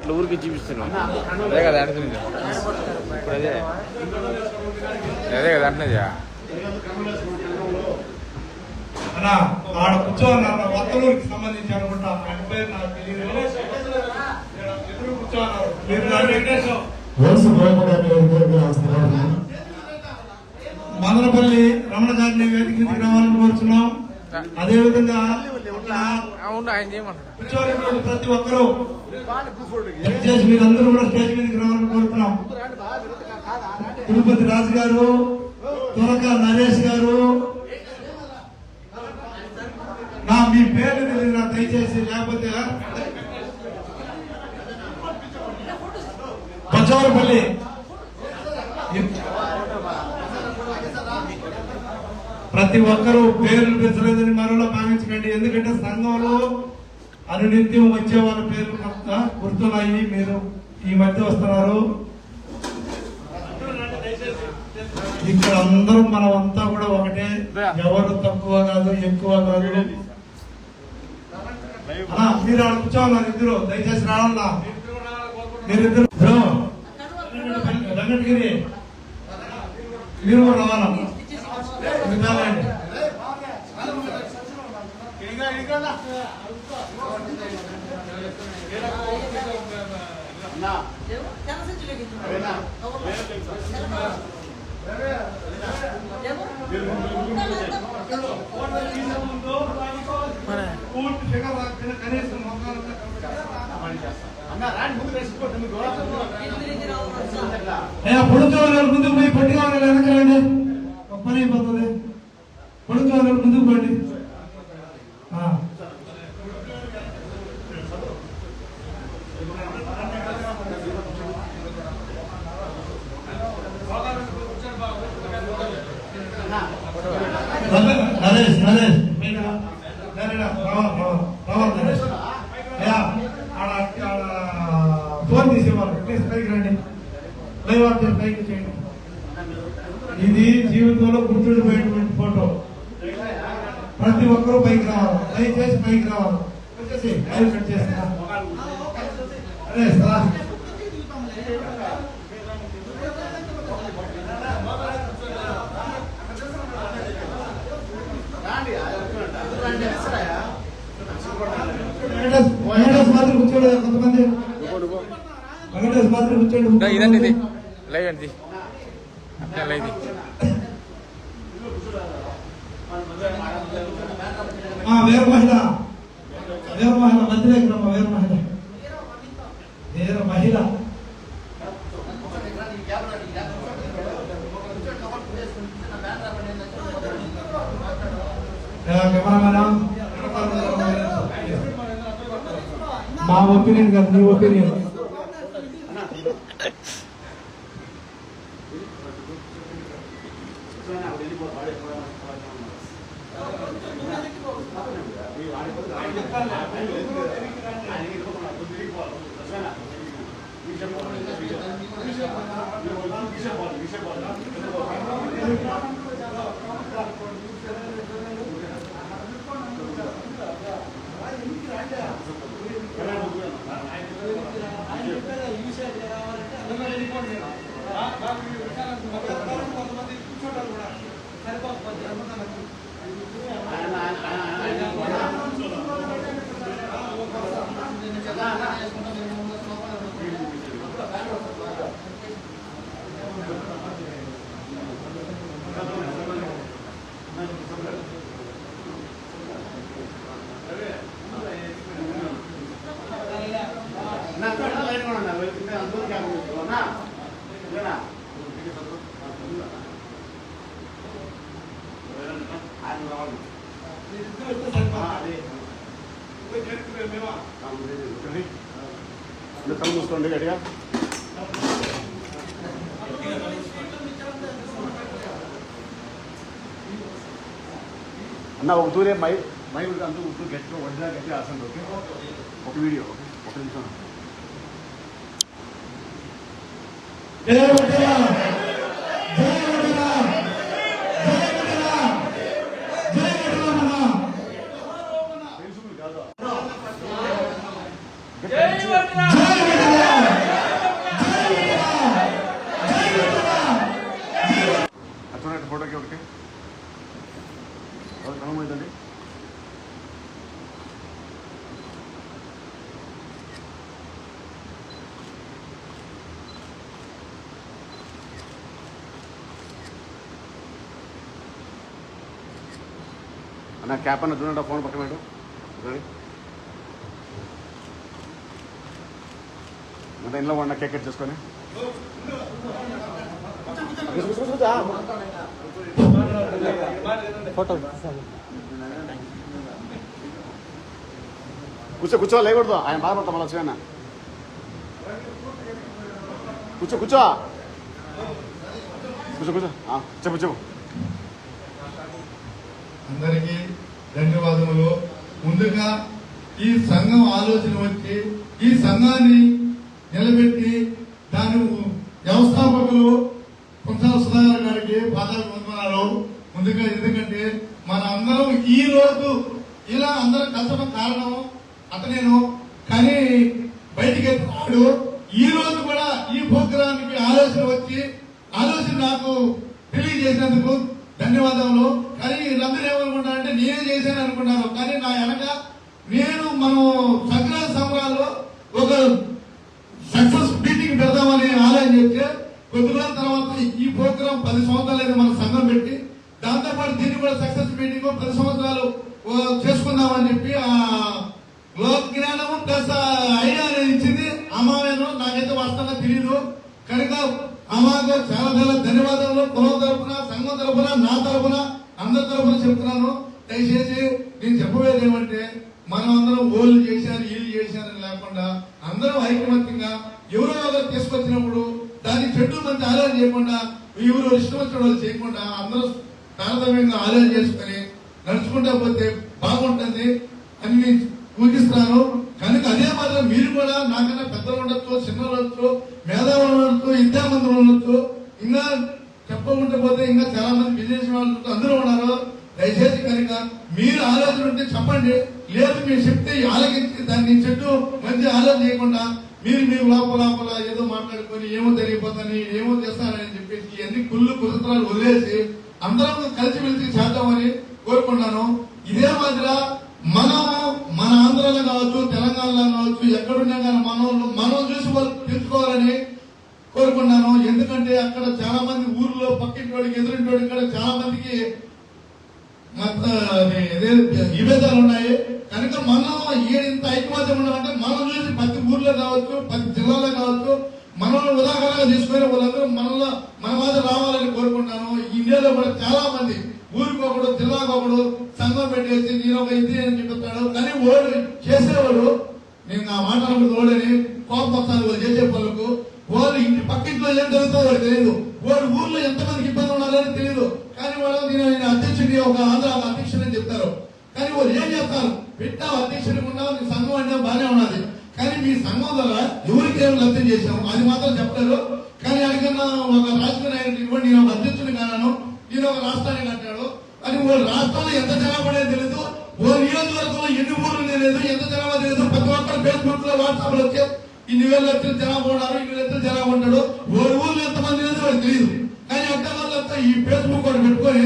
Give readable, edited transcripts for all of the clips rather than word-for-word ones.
అట్లా ఊరికి చూపిస్తున్నాం. అదే కదా అంటున్నది ఇప్పుడు, అదే అదే కదా అంటున్నది. ఆడ కూర్చోన్నారు వత్తలూరుకి సంబంధించి అనుకుంటా, ఆయన పేరు నాకు తెలియదు. ఎదురు కూర్చోన్నారు. మదనపల్లి రమణ గారిని వేదిక మీదకి రావాలని కోరుతున్నాం. అదేవిధంగా కూర్చోని ప్రతి ఒక్కరూ దయచేసి మీరందరూ కూడా స్టేజ్ మీదకి రావాలని కోరుతున్నాం. తిరుపతి రాజు గారు, త్వరక నరేష్ గారు, మీ పేరు తెలియదు నా దయచేసి, లేకపోతే బచ్చవరపల్లి ప్రతి ఒక్కరూ పేర్లు పెంచలేదని మరోలా భావించకండి. ఎందుకంటే సంఘంలో అనునిత్యం వచ్చే వాళ్ళ పేర్లు గుర్తున్నాయి. మీరు ఈ మధ్య వస్తున్నారు. ఇక్కడ అందరం మనం అంతా కూడా ఒకటే, ఎవరు తక్కువ కాదు ఎక్కువ కాదు. మీరు ఆడ కూర్చోవాలి ఇద్దరు, దయచేసి రావాలా మీరిద్దరు. వెంకటగిరి మీరు కూడా రావాలా. పొడుకోవాలి ముందుకు పోయి, పొట్టిగా వెనకాలండి, ఒక పని అయిపోతుంది. పొడుకోవాలి ముందుకు పోండి. నరేష్ నరేష్ ఫోన్ తీసేవాళ్ళు ప్లీజ్ పైకి రండి. లైవ్ ఆర్డర్ పైకి చేయండి. ఇది జీవితంలో గుర్తుండిపోయేటువంటి ఫోటో. ప్రతి ఒక్కరూ పైకి రావాలి, దయచేసి పైకి రావాలి. వచ్చేసి లైవ్ కట్ చేస్తా. అదే సార్ వెంకటేష్ మాత్రం కూర్చోలేదు. కొంతమంది వెంకటేష్ మాత్రం కూర్చోండి. ఇదండి ఇది లైవ్ అండి, లైవ్ వేర మహిళ, వేర మహిళ మధ్యలోకి రమ్మ. వేర మహిళ, వేర మహిళ కెమెరామెన్. మా ఒపీనియన్ కాదు, నీ ఒపీనియన్. చూసుకోండి గట్టిగా. అన్న ఒక తూరే మై అంతా గట్టిగా ఒరిజినల్ గట్టిగా రాసండి. ఓకే, ఒక వీడియో ఒక నిమిషం. జై నా క్యాప్ అన్న చూడండి ఫోన్ పక్కన పెట్టు అంటే ఇంట్లో ఉన్న కేక్ కట్ చేసుకొని ఫోటో కూర్చో లేకూడదు ఆయన బాధపడతాం మళ్ళీ వచ్చి కూర్చో కూర్చో చెప్పు అందరికీ ధన్యవాదములు. ముందుగా ఈ సంఘం ఆలోచన వచ్చి ఈ సంఘాన్ని నిలబెట్టి దాని వ్యవస్థాపకులు కొంచెం సుధాకర్ గారికి పాదాలు ముందుగా. ఎందుకంటే మన అందరం ఈ రోజు ఇలా అందరం కష్టపడ కారణం అతనేను, కానీ బయటికి ఎత్తున్నాడు. ఈ రోజు కూడా ఈ ప్రోగ్రానికి ఆలోచన వచ్చి ఆలోచన నాకు తెలియజేసినందుకు ధన్యవాదాలు. కానీ వీళ్ళందరూ ఏమనుకుంటారంటే నేనే చేశాను అనుకున్నారు, కానీ నా వెనక నేను మనం సంక్రాంతి సంబరాల్లో ఒక సక్సెస్ మీటింగ్ పెడదామని ఆలోచన చెప్తే కొద్ది రోజుల తర్వాత ఈ ప్రోగ్రాం 10 సంవత్సరాలు మన సంఘం పెట్టి దాంతోపాటు దీన్ని కూడా సక్సెస్ మీటింగ్ 10 సంవత్సరాలు చేసుకుందామని చెప్పి ఆ లోక జ్ఞానము ప్లస్ ఐడియా అనేది ఇచ్చింది అమ్మాయిను. నాకైతే వాస్తవంగా తెలియదు కనుక అమ్మాయికి చాలా చాలా ధన్యవాదాలు. కులం తరఫున, సంఘం తరఫున, నా తరఫున, అందరి తరఫున చెప్తున్నాను. దయచేసి నేను చెప్పబోయేది ఏమంటే మనం అందరం ఓళ్ళు చేశారు వీళ్ళు చేశారని లేకుండా అందరం ఐకమత్యంగా ఎవరో ఒకరు తీసుకొచ్చినప్పుడు దాన్ని చెట్టు మంచి ఆలోచన చేయకుండా ఎవరు ఇష్టం వచ్చిన వాళ్ళు చేయకుండా అందరూ తారతమ్యంగా ఆలోచన చేసుకుని నడుచుకుంటా పోతే బాగుంటుంది అని నేను సూచిస్తున్నాను. కనుక అదే మాత్రం మీరు కూడా నాకన్నా పెద్దలు ఉండొచ్చు, చిన్నలు ఉండొచ్చు, మేధావులు ఉండొచ్చు, విద్యామంతులు ఉండొచ్చు, ఇంకా చెప్పకుండా పోతే ఇంకా చాలా మంది బిజినెస్ వాళ్ళు అందరూ ఉన్నారు. దయచేసి కనుక మీరు ఆలోచన ఉంటే చెప్పండి, లేదు మీరు చెప్తే ఆలోచించి దాన్ని చెట్టు మంచి ఆలోచన చేయకుండా మీరు లోపల ఏదో మాట్లాడుకొని ఏమో జరిగిపోతాని ఏమో చేస్తానని చెప్పేసి ఎన్ని కుసత్రాలు వదిలేసి అందరం కలిసి మెలిసి చేద్దామని కోరుకున్నాను. ఇదే మాదిరిగా మన ఆంధ్రాలో కావచ్చు, తెలంగాణలో కావచ్చు, ఎక్కడున్నా కానీ మనం చూసి వాళ్ళు తెలుసుకోవాలని కోరుకున్నాను. ఎందుకంటే అక్కడ చాలా మంది ఊర్లో పక్కింటోడికి ఎదురింటోడికి కూడా చాలా మందికి విభేదాలు ఉన్నాయి. కనుక మనం ఇంత ఐకమత్యం ఉన్నామంటే మనం చూసి ప్రతి ఊర్లో కావచ్చు, ప్రతి జిల్లాలో కావచ్చు, మనల్ని ఉదాహరణగా తీసుకుని వాళ్ళందరూ మన మాదిరి రావాలని కోరుకుంటాను. ఇండియాలో కూడా చాలా మంది ఊరికొకడు, జిల్లాకొకడు సంఘం పెట్టేసి నేను ఒక ఇది అని చెప్తాడు. కానీ ఓడు చేసేవాడు నేను నా మాట్లాడకూడదు ఓడని కోపం వస్తాను వాళ్ళు చేసే పనులకు. వాళ్ళు ఇంటి పక్కింట్లో ఏం జరుగుతుందో వాడు తెలియదు, వాడు ఊర్లో ఎంతమందికి ఇబ్బంది ఉన్నారని తెలియదు. కానీ వాడు నేను అధ్యక్షుడి ఒక ఆంధ్ర అధ్యక్షుడు అని చెప్తారు. కానీ వాళ్ళు ఏం చెప్తారు, పెట్టావు అధ్యక్షుడికి ఉన్నావు, నీ సంఘం అంటే బాగానే ఉన్నది, కానీ మీ సంఘం వల్ల ఎవరికి ఏమి లబ్ధి చేశాము అది మాత్రం చెప్తారు. కానీ అడిగిన ఒక రాజకీయ నాయకుడు ఇవ్వండి, నేను ఒక అధ్యక్షుడిని కాను, నేను ఒక రాష్ట్రానికి అంటాడు. అని వాళ్ళ రాష్ట్రంలో ఎంత జనాభా తెలియదు, ఓ నియోజకవర్గంలో ఎన్ని ఊర్లు తెలియదు, ఎంత జనాభా తెలియదు. ప్రతి ఒక్కరు ఫేస్బుక్ లో వాట్సాప్ లో వచ్చే ఇన్ని వేల లక్షలు జనాభా ఉన్నారు, ఇన్ని లక్షలు జనాభా ఉంటాడు, ఓ ఊర్లో ఎంతమంది లేదు వాడికి తెలియదు. కానీ అట్ట వాళ్ళంతా ఈ ఫేస్బుక్ కూడా పెట్టుకొని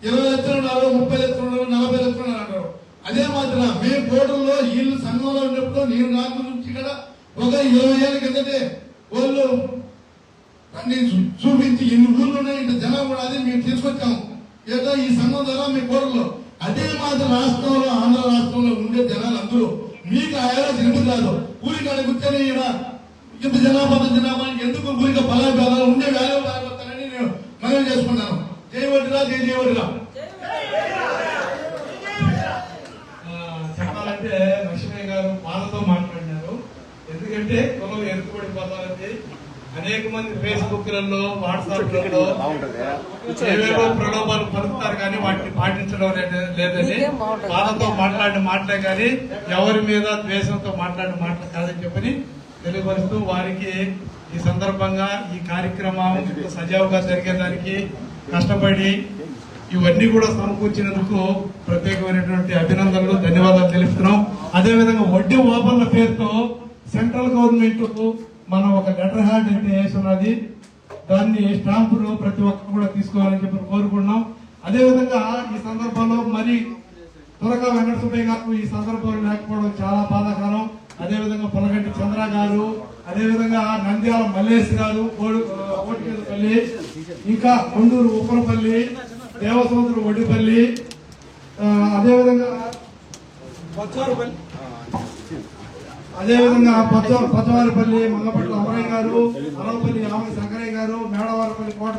20 లక్షలు ఉన్నారు, 30 లక్షలు ఉన్నారు, 40 లక్షలు ఉన్నారు అంటారు. అదే మాత్రం మేము కోటల్లో వీళ్ళు సంఘంలో ఉన్నప్పుడు నేను నాకు నుంచి కూడా ఒక 20 ఏళ్ళ కిందటే వాళ్ళు చూపించి ఇన్ని ఊర్లు ఉన్నాయి, ఇంత జనాభా ఉన్నది మేము తీసుకొచ్చాము ఏదో ఈ సంఘం ద్వారా మీ కోటల్లో. అదే మాత్రం రాష్ట్రంలో, ఆంధ్ర రాష్ట్రంలో ఉండే జనాలు అందరూ మీకు ఆయాలో తిరుగుతుంది కాదు. ఊరికాడ కూర్చొని ఇంత జనాభా ఎందుకు ఊరిక బలాలు ఉండే వ్యాల్యూ బాగుతానని నేను మనవి చేసుకున్నాను. జయవడిరా జయవడిరా. చెప్పాలంటే లక్ష్మయ్య గారు వాళ్ళతో మాట్లాడినారు. ఎందుకంటే కులం ఎత్తుపడిపోతారంటే అనేక మంది ఫేస్బుక్ లలో, వాట్సాప్ లలో ఏవేవో ప్రలోభాలు పలుకుతారు, కానీ వాటిని పాటించడం లేదని వాళ్ళతో మాట్లాడిన మాటలే కానీ ఎవరి మీద ద్వేషంతో మాట్లాడిన మాటలు కాదని చెప్పని తెలియపరుస్తూ వారికి ఈ సందర్భంగా ఈ కార్యక్రమం సజావుగా జరిగేదానికి కష్టపడి ఇవన్నీ కూడా సమకూర్చినందుకు ప్రత్యేకమైనటువంటి అభినందనలు, ధన్యవాదాలు తెలుపుతున్నాం. అదేవిధంగా వడ్డీ ఓపెన్ల పేరుతో సెంట్రల్ గవర్నమెంట్ మనం ఒక లెటర్ హ్యాడ్ అయితే వేస్తున్నది, దాన్ని స్టాంపులు ప్రతి ఒక్కరు కూడా తీసుకోవాలని చెప్పి కోరుకున్నాం. అదేవిధంగా ఈ సందర్భంలో మరి త్వరగా వెంకట సుబ్బయ్య గారు ఈ సందర్భంలో లేకపోవడం చాలా బాధాకరం. అదేవిధంగా పొలగంటి చంద్ర గారు, అదేవిధంగా నంద్యాల మల్లేష్ గారు, కోటికేదపల్లి, ఇంకా కొండూరు ఉప్పరపల్లి, దేవసముద్రం ఒడిపల్లి, అదేవిధంగా పచ్చవారిపల్లి మంగపట్ల అమరయ్య గారు, అరవపల్లి ఆమె శంకరయ్య గారు, మేడవారపల్లి కోట